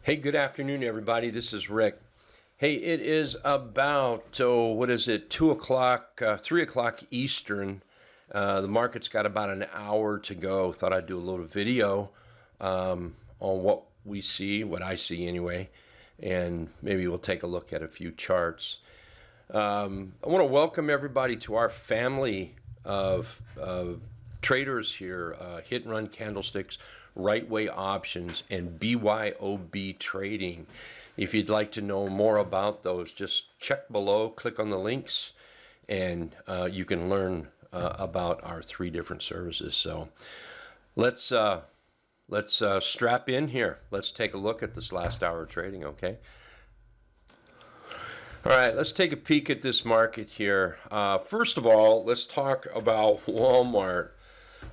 Hey, good afternoon, everybody. This is Rick. Hey, it is about, what is it, 2 o'clock, 3 o'clock Eastern. The market's got about an hour to go. Thought I'd do a little video on what we see, what I see anyway, and maybe we'll take a look at a few charts. I want to welcome everybody to our family of traders here, Hit and Run Candlesticks, Right Way Options, and BYOB Trading. If you'd like to know more about those, just check below, click on the links, and you can learn about our three different services. So let's strap in here. Let's take a look at this last hour of trading, okay? All right, let's take a peek at this market here. First of all, let's talk about Walmart.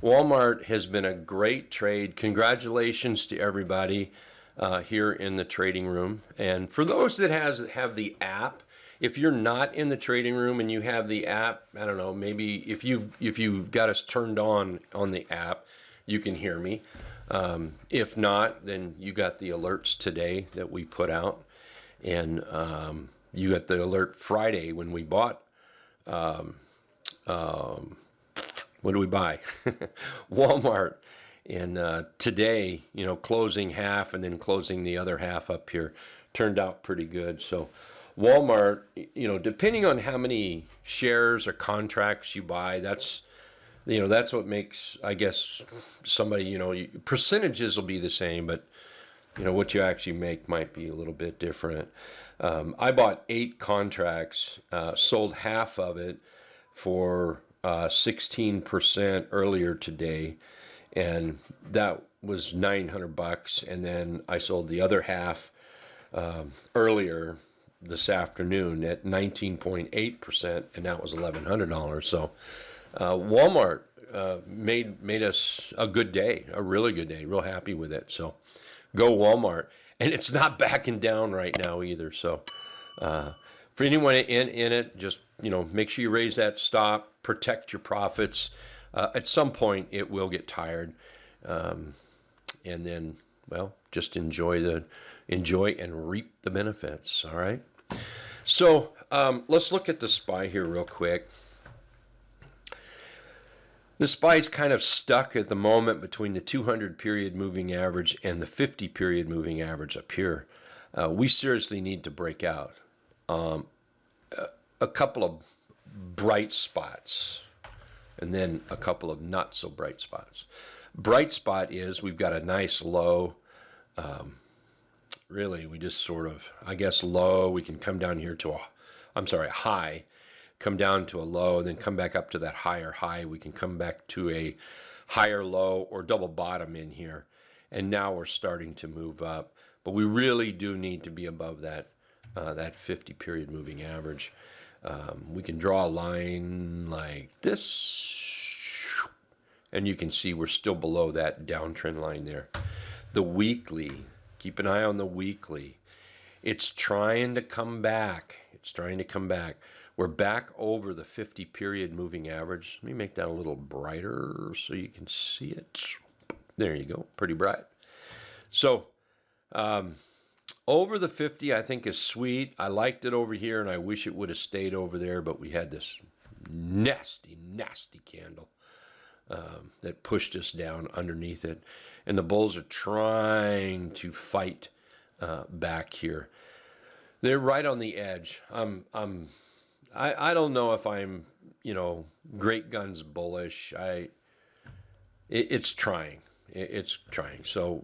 Walmart has been a great trade. Congratulations to everybody here in the trading room. And for those that have the app, if you're not in the trading room and you have the app, I don't know, maybe if you've got us turned on the app, you can hear me. If not, then you got the alerts today that we put out, and you got the alert Friday when we bought. What do we buy? Walmart. And today, closing half and then closing the other half up here turned out pretty good. So Walmart, depending on how many shares or contracts you buy, that's what makes, I guess, somebody, percentages will be the same, but what you actually make might be a little bit different. I bought 8 contracts, sold half of it for 16% earlier today, and that was $900. And then I sold the other half earlier this afternoon at 19.8%, and that was $1,100. So Walmart made us a good day, a really good day. Real happy with it. So go Walmart, and it's not backing down right now either. So for anyone in it, just make sure you raise that stop, protect your profits. At some point, it will get tired, and then, well, just enjoy and reap the benefits. All right. So let's look at the SPY here real quick. The SPY is kind of stuck at the moment between the 200 period moving average and the 50 period moving average up here. We seriously need to break out. A couple of bright spots, and then a couple of not so bright spots. Bright spot is we've got a nice low. Really, we just sort of, I guess, low. We can come down here to a high, come down to a low, and then come back up to that higher high. We can come back to a higher low or double bottom in here, and now we're starting to move up. But we really do need to be above that 50 period moving average. We can draw a line like this, and you can see we're still below that downtrend line there. The weekly, keep an eye on the weekly. It's trying to come back. We're back over the 50 period moving average. Let me make that a little brighter so you can see it. There you go, pretty bright. So over the 50, I think, is sweet. I liked it over here, and I wish it would have stayed over there, but we had this nasty, nasty candle that pushed us down underneath it. And the bulls are trying to fight back here. They're right on the edge. I don't know if I'm, great guns bullish. It's trying. It's trying. So,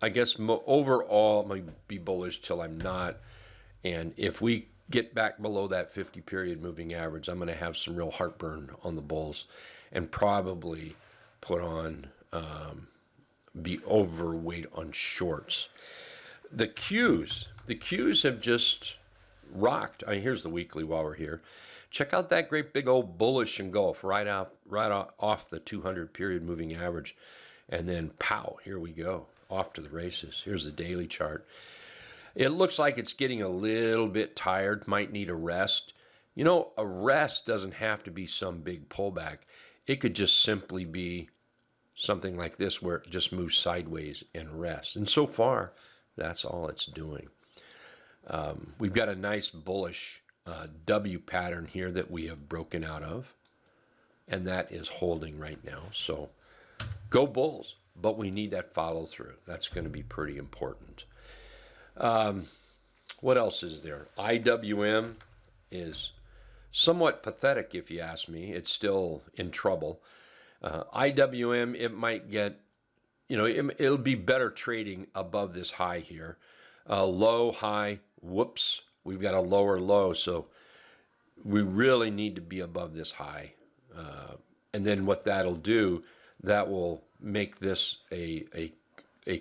I guess overall, I might be bullish till I'm not. And if we get back below that 50 period moving average, I'm going to have some real heartburn on the bulls and probably put on, be overweight on shorts. The Qs have just rocked. Here's the weekly while we're here. Check out that great big old bullish engulf right off the 200 period moving average. And then pow, here we go. Off to the races. Here's the daily chart. It looks like it's getting a little bit tired, might need a rest. A rest doesn't have to be some big pullback. It could just simply be something like this where it just moves sideways and rests. And so far, That's all it's doing. We've got a nice bullish W pattern here that we have broken out of, and that is holding right now. So go bulls, but we need that follow through. That's going to be pretty important. What else is there? IWM is somewhat pathetic, if you ask me. It's still in trouble. IWM, it might get, it'll be better trading above this high here. Low, high, whoops, we've got a lower low, so we really need to be above this high. And then what that'll do, that will make this a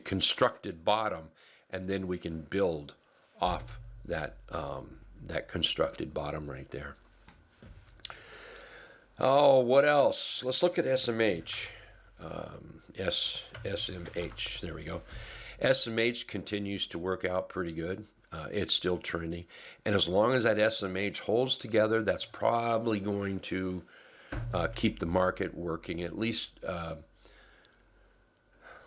constructed bottom, and then we can build off that that constructed bottom right there. Oh, what else? Let's look at SMH. SMH, there we go. SMH continues to work out pretty good. It's still trending. And as long as that SMH holds together, that's probably going to keep the market working. At least,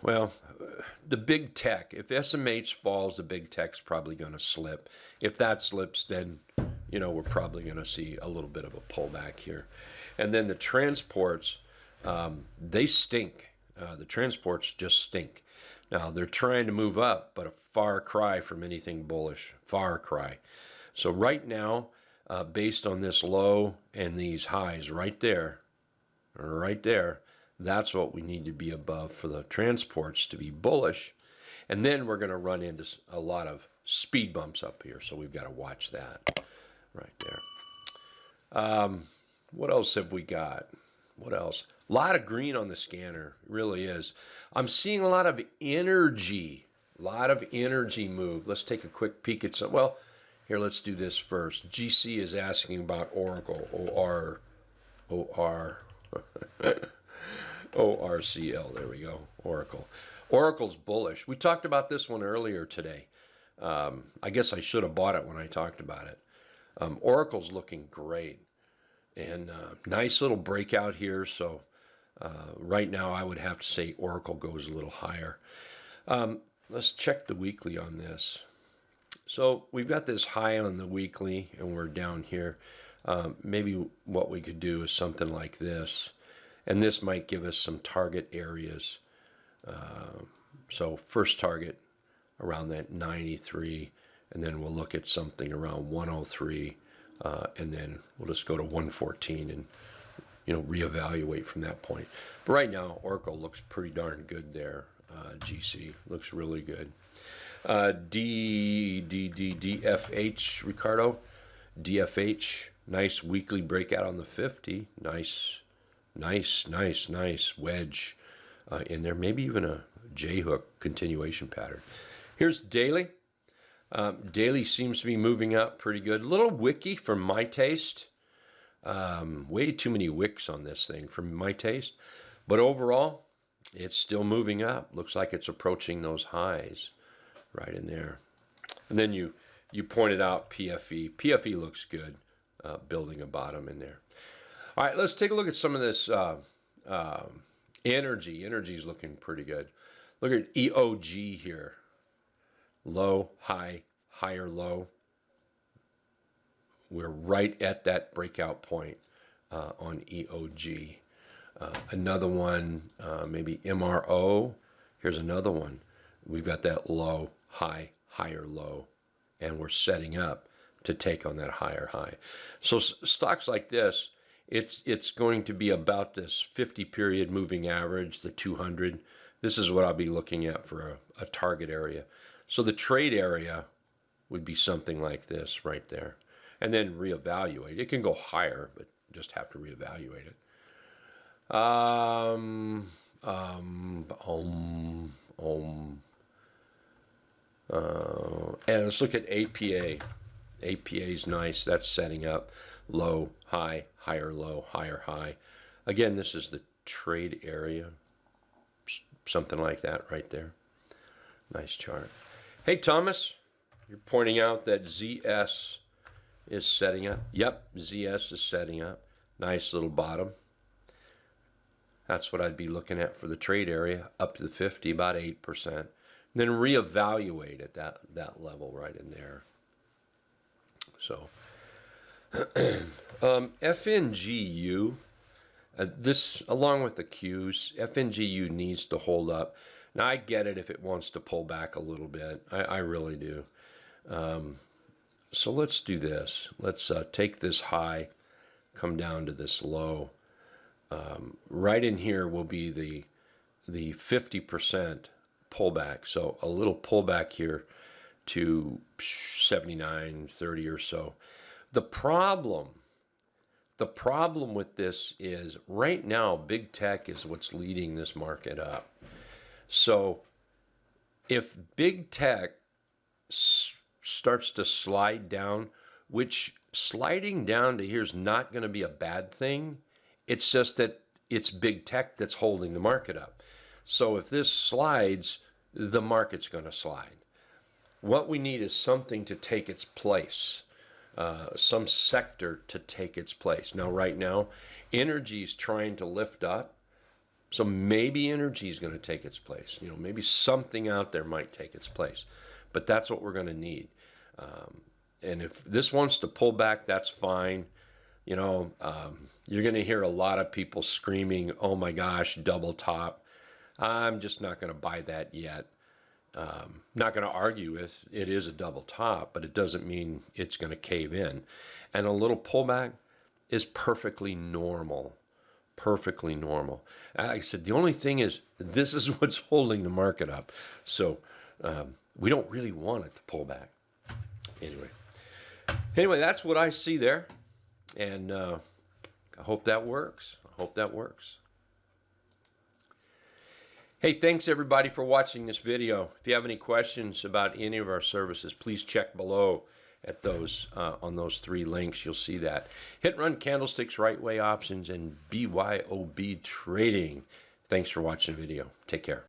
the big tech. If SMH falls, the big tech's probably going to slip. If that slips, then, we're probably going to see a little bit of a pullback here. And then the transports, they stink. The transports just stink. Now, they're trying to move up, but a far cry from anything bullish. Far cry. So right now, based on this low and these highs right there, that's what we need to be above for the transports to be bullish. And then we're going to run into a lot of speed bumps up here, so we've got to watch that right there. What else have we got? What else? A lot of green on the scanner, it really is. I'm seeing a lot of energy move. Let's take a quick peek at some. Well, here, let's do this first. GC is asking about Oracle, ORCL, there we go, Oracle. Oracle's bullish. We talked about this one earlier today. I guess I should have bought it when I talked about it. Oracle's looking great. And nice little breakout here. So right now I would have to say Oracle goes a little higher. Let's check the weekly on this. So we've got this high on the weekly and we're down here. Maybe what we could do is something like this. And this might give us some target areas. So first target around that 93. And then we'll look at something around 103. And then we'll just go to 114 and, reevaluate from that point. But right now, Oracle looks pretty darn good there. GC looks really good. DFH, Ricardo. DFH, nice weekly breakout on the 50. Nice wedge in there. Maybe even a J-hook continuation pattern. Here's daily. Daily seems to be moving up pretty good. A little wicky for my taste. Way too many wicks on this thing for my taste. But overall, it's still moving up. Looks like it's approaching those highs right in there. And then you pointed out PFE. PFE looks good, building a bottom in there. All right, let's take a look at some of this energy. Energy's looking pretty good. Look at EOG here. Low, high, higher, low. We're right at that breakout point on EOG. Another one, maybe MRO. Here's another one. We've got that low, high, higher, low, and we're setting up to take on that higher high. So stocks like this, it's going to be about this 50-period moving average, the 200. This is what I'll be looking at for a target area. So the trade area would be something like this right there. And then reevaluate. It can go higher, but just have to reevaluate it. And let's look at APA. APA is nice. That's setting up low, high, higher, low, higher, high. Again, this is the trade area. Something like that right there. Nice chart. Hey, Thomas, you're pointing out that ZS is setting up. Yep, ZS is setting up. Nice little bottom. That's what I'd be looking at for the trade area, up to the 50, about 8%. then reevaluate at that level right in there. So FNGU, this along with the Qs, FNGU needs to hold up. Now I get it if it wants to pull back a little bit. I really do. So let's do this. Let's take this high, come down to this low. Right in here will be the 50% pullback. So a little pullback here to 79.30 or so. The problem with this is right now big tech is what's leading this market up. So if big tech starts to slide down, which sliding down to here is not going to be a bad thing, it's just that it's big tech that's holding the market up. So if this slides, the market's going to slide. What we need is something to take its place, some sector to take its place. Now, right now, energy is trying to lift up. So maybe energy is going to take its place. You know, maybe something out there might take its place. But that's what we're going to need. And if this wants to pull back, that's fine. You know, you're going to hear a lot of people screaming, oh my gosh, double top. I'm just not going to buy that yet. Not going to argue with it is a double top, but it doesn't mean it's going to cave in. And a little pullback is perfectly normal. Perfectly normal. Like I said, the only thing is this is what's holding the market up. So we don't really want it to pull back. Anyway, that's what I see there. And I hope that works. I hope that works. Hey, thanks everybody for watching this video. If you have any questions about any of our services, please check below at those on those 3 links. You'll see that. Hit and Run Candlesticks, Right Way Options, and BYOB Trading. Thanks for watching the video. Take care.